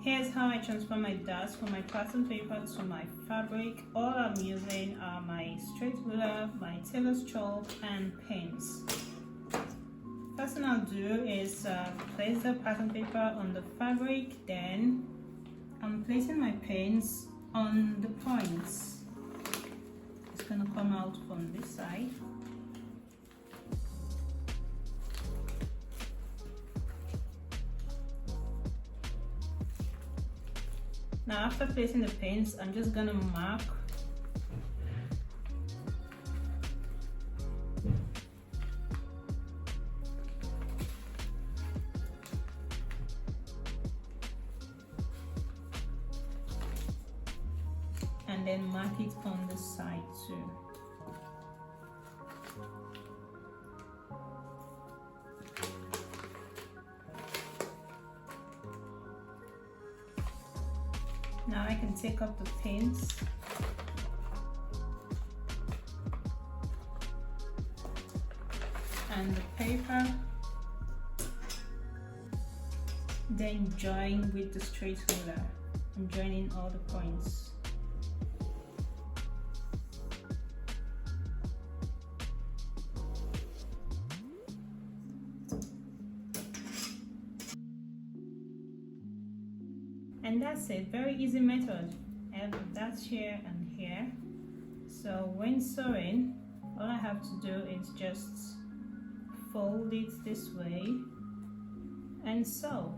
Here's how I transfer my dots from my pattern paper to my fabric. All I'm using are my straight ruler, my tailor's chalk, and pins. First thing I'll do is place the pattern paper on the fabric, then I'm placing my pins on the points. It's going to come out from this side. Now after placing the pins, I'm just going to mark and then mark it on the side too. Now I can take up the pins and the paper, then join with the straight ruler. I'm joining all the points. And that's it, very easy method. I have the dots here and here. So when sewing, all I have to do is just fold it this way and sew.